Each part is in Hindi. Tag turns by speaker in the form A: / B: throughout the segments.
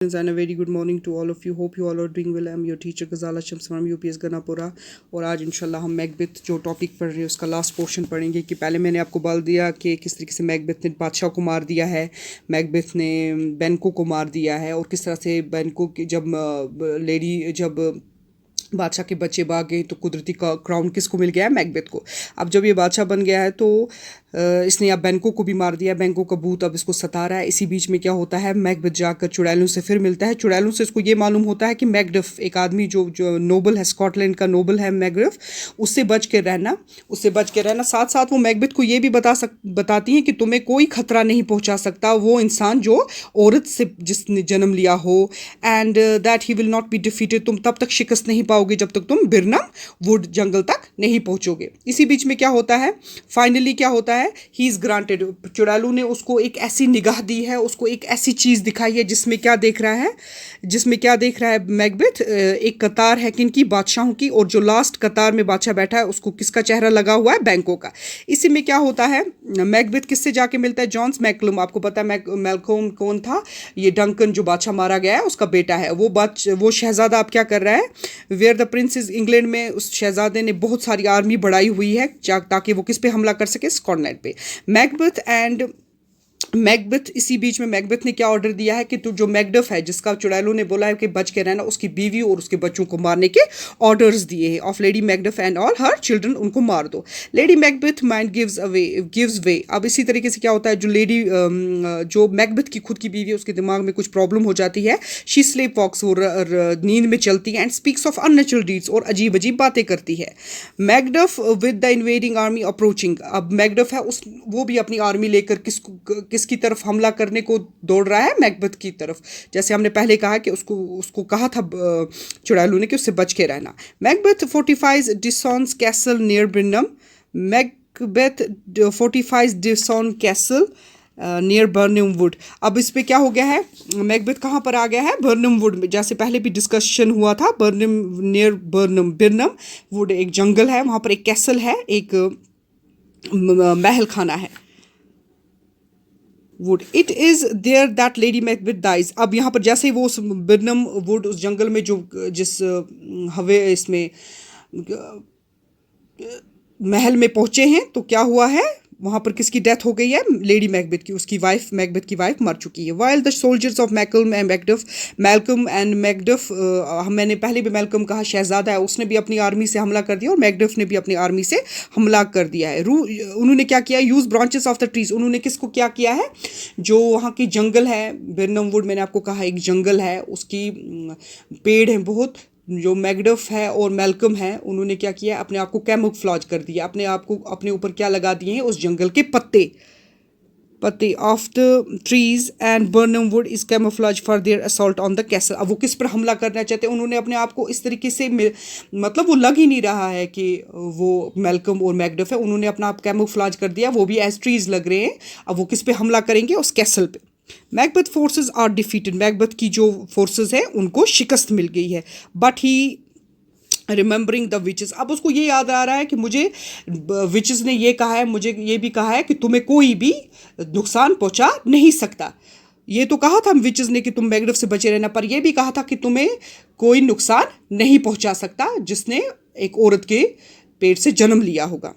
A: And a very good morning to all of you. Hope you all are doing well. I'm your teacher Ghazala Shams from UPS गनापुरा। और आज इंशाल्लाह हम मैकबेथ जो टॉपिक पढ़ रहे हैं उसका लास्ट पोर्शन पढ़ेंगे। कि पहले मैंने आपको बोल दिया कि किस तरीके से मैकबेथ ने बादशाह को मार दिया है, मैकबेथ ने बेनको को मार दिया है, और किस तरह से बेनको की जब बादशाह के बच्चे भाग गए तो कुदरती का क्राउन किसको मिल गया है? मैकबेथ को। अब जब ये बादशाह बन गया है तो इसने अब बेनको को भी मार दिया। बेनको का भूत अब इसको सता रहा है। इसी बीच में क्या होता है, मैकबेथ जाकर चुड़ैलों से फिर मिलता है। चुड़ैलों से इसको ये मालूम होता है कि मैकडफ एक आदमी जो नोबल है, स्कॉटलैंड का नोबल है मैकडफ, उससे बच के रहना। साथ साथ वो मैकबेथ को ये भी बताती हैं कि तुम्हें कोई खतरा नहीं पहुंचा सकता वो इंसान जो औरत से जिसने जन्म लिया हो, and that he will not be defeated. तुम तब तक शिकस्त नहीं पाओगे जब तक तुम बिरनम वुड जंगल तक नहीं पहुंचोगे। इसी बीच में क्या होता है, फाइनली क्या होता है, ही इज ग्रांटेड। चुड़ैलों ने उसको एक ऐसी निगाह दी है, उसको एक ऐसी चीज दिखाई है जिसमें क्या देख रहा है मैकबेथ, एक कतार है किनकी? बादशाहों की। और जो लास्ट कतार में बादशाह बैठा है उसको किसका चेहरा लगा हुआ है? बेनको का। इसी में क्या होता है, मैकबेथ किससे जाके मिलता है? John McCullum. आपको पता है मैकलम कौन था? ये डंकन जो बादशाह मारा गया है उसका बेटा है। वो शहजादा अब क्या कर रहा है, where the prince is England में, उस शहजादे ने बहुत सारी आर्मी बढ़ाई हुई है ताकि वो किस पे हमला कर सके? स्कॉटलैंड पे। मैकबेथ इसी बीच में मैकबेथ ने क्या ऑर्डर दिया है कि तू जो मैकडफ है, जिसका चुड़ैलों ने बोला है कि बच के रहना, उसकी बीवी और उसके बच्चों को मारने के ऑर्डर्स दिए हैं। Of lady Macduff and all her children, उनको मार दो। Lady Macbeth mind gives way. अब इसी तरीके से क्या होता है, जो मैकबेथ की खुद की बीवी है उसके दिमाग में कुछ प्रॉब्लम हो जाती है। शी स्लीप वॉक्स, वो नींद में चलती है, and speaks of unnatural deeds, और अजीब अजीब बातें करती है। Macduff with the invading army approaching. अब मैकडफ है वो भी अपनी आर्मी लेकर किसकी तरफ हमला करने को दौड़ रहा है? मैकबेथ की तरफ। जैसे हमने पहले कहा कि उसको कहा था चुड़ैलों ने कि उससे बच के रहना। Macbeth fortifies Dunsinane castle near Birnam. Macbeth fortifies Dunsinane castle near Birnam Wood. अब इस पे क्या हो गया है, मैकबेथ कहाँ पर आ गया है? बर्नम वुड में। जैसे पहले भी डिस्कशन हुआ था, बिरनम वुड एक जंगल है, वहाँ पर एक कैसल है, एक महल खाना है। Would it is there that lady Macbeth dies. अब यहाँ पर जैसे ही वो उस बिरनम वुड, उस जंगल में जिस हवे इसमें महल में पहुंचे हैं, तो क्या हुआ है, वहाँ पर किसकी डेथ हो गई है? लेडी मैकबेथ की। उसकी वाइफ, मैकबेथ की वाइफ मर चुकी है। While the soldiers of McCullum and Macduff, मैंने पहले भी मैकलम कहा शहजादा है, उसने भी अपनी आर्मी से हमला कर दिया, और मैकडफ ने भी अपनी आर्मी से हमला कर दिया है। उन्होंने क्या किया? Use branches of the trees. उन्होंने किसको क्या किया है? जो वहाँ की जंगल है, बिरनम वुड, मैंने आपको कहा एक जंगल है, उसकी पेड़ हैं बहुत। जो मैकडफ है और मैल्कम है, उन्होंने क्या किया? अपने आप को कैमोफ्लेज कर दिया, अपने आप को अपने ऊपर क्या लगा दिए हैं? उस जंगल के पत्ते of the trees, and Birnam wood is camouflage for their assault on the castle. अब वो किस पर हमला करना चाहते हैं? उन्होंने अपने आप को इस तरीके से, मतलब वो लग ही नहीं रहा है कि वो मैल्कम और मैकडफ है। उन्होंने अपना आप कैमोफ्लेज कर दिया, वो भी एज ट्रीज लग रहे हैं। अब वो किस पे हमला करेंगे? उस कैसल पे। Macbeth forces are defeated. Macbeth की जो फोर्सेस हैं उनको शिकस्त मिल गई है। But he remembering the witches. अब उसको ये याद आ रहा है कि मुझे विचेस ने ये कहा है, मुझे ये भी कहा है कि तुम्हें कोई भी नुकसान पहुंचा नहीं सकता। ये तो कहा था विचेस ने कि तुम मैकडफ से बचे रहना, पर यह भी कहा था कि तुम्हें कोई नुकसान नहीं पहुंचा सकता जिसने एक औरत के पेट से जन्म लिया होगा।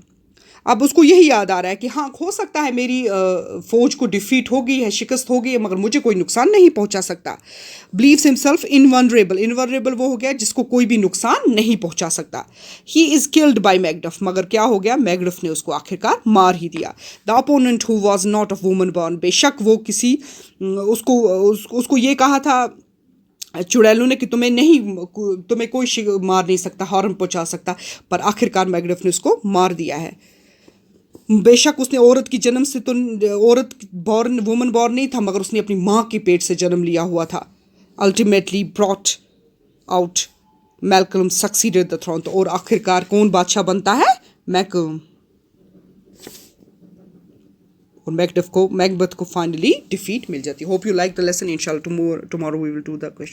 A: अब उसको यही याद आ रहा है कि हाँ, हो सकता है मेरी फौज को डिफीट हो गई है, शिकस्त हो गई है, मगर मुझे कोई नुकसान नहीं पहुंचा सकता। बिलीव्स हिमसेल्फ इनवनरेबल वो हो गया जिसको कोई भी नुकसान नहीं पहुंचा सकता। He is killed by Macduff. मगर क्या हो गया? मैकडफ ने उसको आखिरकार मार ही दिया। The opponent who was not of woman born. बेशक वो किसी उसको ये कहा था चुड़ैलों ने कि तुम्हें कोई मार नहीं सकता, हार्म पहुंचा सकता, पर आखिरकार मैकडफ ने उसको मार दिया है। बेशक उसने औरत की जन्म से तो वुमन बॉर्न नहीं था, मगर उसने अपनी माँ के पेट से जन्म लिया हुआ था। Ultimately brought out Malcolm succeeded the throne. तो और आखिरकार कौन बादशाह बनता है? मैकलम। और मैकबेथ को फाइनली डिफीट मिल जाती है। Hope you like the lesson. इंशाल्लाह tomorrow we will do the question.